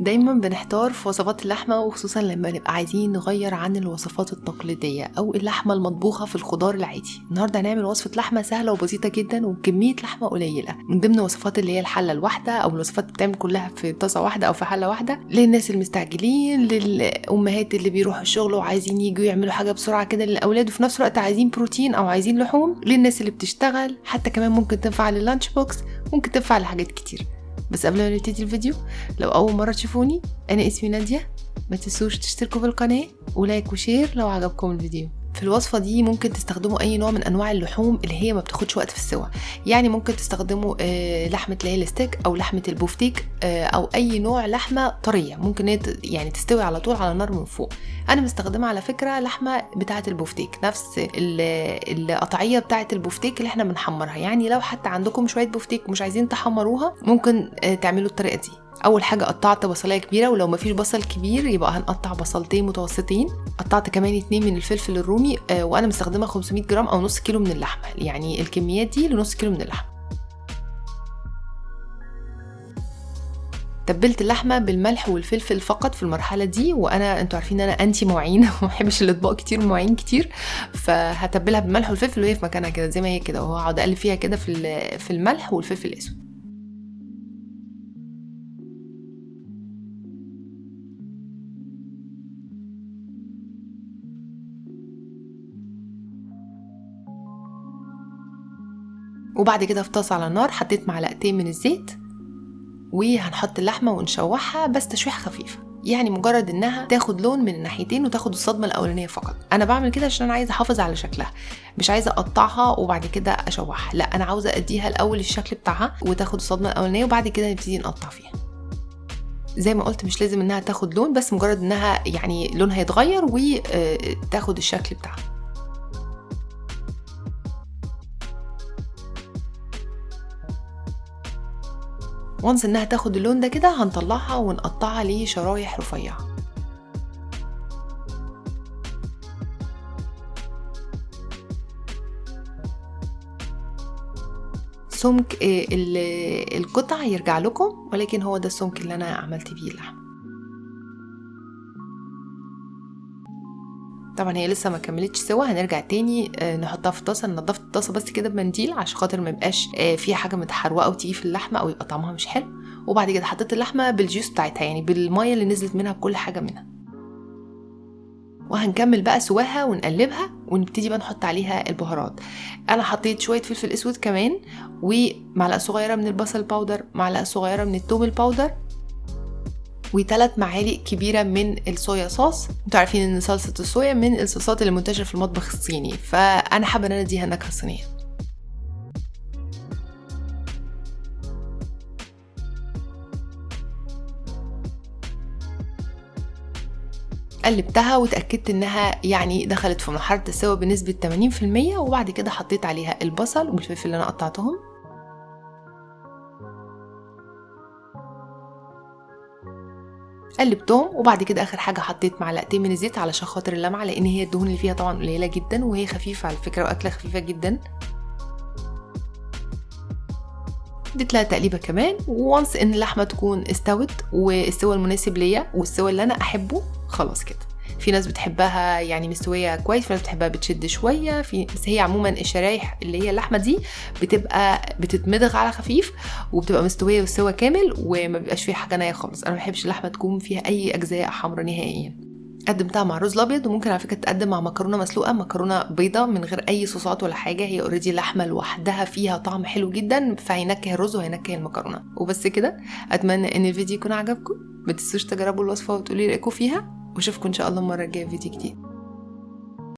دايما بنحتار في وصفات اللحمة، وخصوصا لما نبقى عايزين نغير عن الوصفات التقليدية أو اللحمة المطبوخة في الخضار العادي. النهاردة هنعمل وصفة لحمة سهلة وبسيطة جدا وبكمية لحمة قليلة، من ضمن وصفات اللي هي الحلة الواحدة أو الوصفات بتعمل كلها في طاسة واحدة أو في حلة واحدة، للناس المستعجلين، للأمهات اللي بيروحوا الشغل وعايزين يجوا يعملوا حاجة بسرعة كده للأولاد وفي نفس الوقت عايزين بروتين أو عايزين لحوم، للناس اللي بتشتغل، حتى كمان ممكن تنفع لللانش بوكس، ممكن تنفع لحاجات كتير. بس قبل ما نبتدي الفيديو، لو أول مرة تشوفوني أنا اسمي نادية، ما تنسوش تشتركوا في القناة ولايك وشير لو عجبكم الفيديو. في الوصفة دي ممكن تستخدموا أي نوع من أنواع اللحوم اللي هي ما بتاخدش وقت في السوا، يعني ممكن تستخدموا لحمة اللي هي الستيك أو لحمة البوفتيك أو أي نوع لحمة طرية ممكن يعني تستوي على طول على النار من فوق. أنا مستخدمة على فكرة لحمة بتاعة البوفتيك، نفس القطعية بتاعة البوفتيك اللي احنا بنحمرها. يعني لو حتى عندكم شوية بوفتيك ومش عايزين تحمروها ممكن تعملوا الطريقة دي. اول حاجه قطعت بصلايه كبيره، ولو مفيش بصل كبير يبقى هنقطع بصلتين متوسطين. قطعت كمان 2 من الفلفل الرومي، وانا مستخدمه 500 جرام او نص كيلو من اللحمه، يعني الكميات دي لنص كيلو من اللحمه. تبلت اللحمه بالملح والفلفل فقط في المرحله دي، وانا انتوا عارفين ان انا انتي مواعين ما بحبش الاطباق كتير ومواعين كتير، فهتبلها بالملح والفلفل وهي في مكانها كده زي ما هي كده، وهقعد اقلب فيها كده في الملح والفلفل الاسود. وبعد كده في طاسه على النار حطيت معلقتين من الزيت، وهنحط اللحمه ونشوحها بس تشويح خفيف، يعني مجرد انها تاخد لون من الناحيتين وتاخد الصدمه الاولانيه فقط. انا بعمل كده عشان انا عايزه احافظ على شكلها، مش عايزه اقطعها وبعد كده اشوحها، لا انا عاوزه اديها الاول الشكل بتاعها وتاخد الصدمه الاولانيه وبعد كده نبتدي نقطع فيها. زي ما قلت مش لازم انها تاخد لون، بس مجرد انها يعني لونها يتغير وتاخد الشكل بتاعها. وانس انها تاخد اللون ده كده هنطلعها ونقطعها لشرايح رفيعه. سمك القطع يرجع لكم، ولكن هو ده السمك اللي انا عملت بيه اللحم. طبعا هي لسه ما كملتش سوا، هنرجع تاني نحطها في الطاسه، ننضف الطاسه بس كده بمنديل عشان خاطر ما يبقاش فيها حاجه متحروقه وتيجي في اللحمه او يبقى طعمها مش حلو. وبعد كده حطيت اللحمه بالجيوس بتاعتها، يعني بالميه اللي نزلت منها بكل حاجه منها، وهنكمل بقى سواها ونقلبها ونبتدي بقى نحط عليها البهارات. انا حطيت شويه فلفل اسود كمان، ومعلقه صغيره من البصل باودر، معلقه صغيره من الثوم الباودر، و3 معالق كبيره من الصويا صوص. انتوا عارفين ان صلصه الصويا من الصوصات اللي منتشره في المطبخ الصيني، فانا حابه ان انا اديها نكهه صينيه. قلبتها وتأكدت انها يعني دخلت في مرحلة السوا بنسبة 80%، وبعد كده حطيت عليها البصل والفلفل اللي انا قطعتهم. قلبتهم، وبعد كده اخر حاجة حطيت معلقتين من الزيت علشان خاطر اللمعة، لان هي الدهون اللي فيها طبعا قليلة جدا وهي خفيفة على فكرة، واكلة خفيفة جدا. اديت لها تقليبه كمان، وانس ان اللحمه تكون استوت والسوى المناسب ليا والسوى اللي انا احبه، خلاص كده. في ناس بتحبها يعني مستويه كويس، في ناس بتحبها بتشد شويه، بس هي عموما الشرايح اللي هي اللحمه دي بتبقى بتتمضغ على خفيف وبتبقى مستويه والسوى كامل وما بيبقاش فيها حاجه نيه خالص. انا ما بحبش اللحمه تكون فيها اي اجزاء حمراء نهائيا. قدمتها مع رز الابيض، وممكن على فكره تقدم مع مكرونه مسلوقه، مكرونه بيضه من غير اي صوصات ولا حاجه، هي اوريدي لحمه لوحدها فيها طعم حلو جدا، فهينكه الرز وهينكه المكرونه. وبس كده، اتمنى ان الفيديو يكون عجبكم، ما تنسوش تجربوا الوصفه وتقولوا لي رايكم فيها، واشوفكم ان شاء الله المره الجايه في فيديو جديد.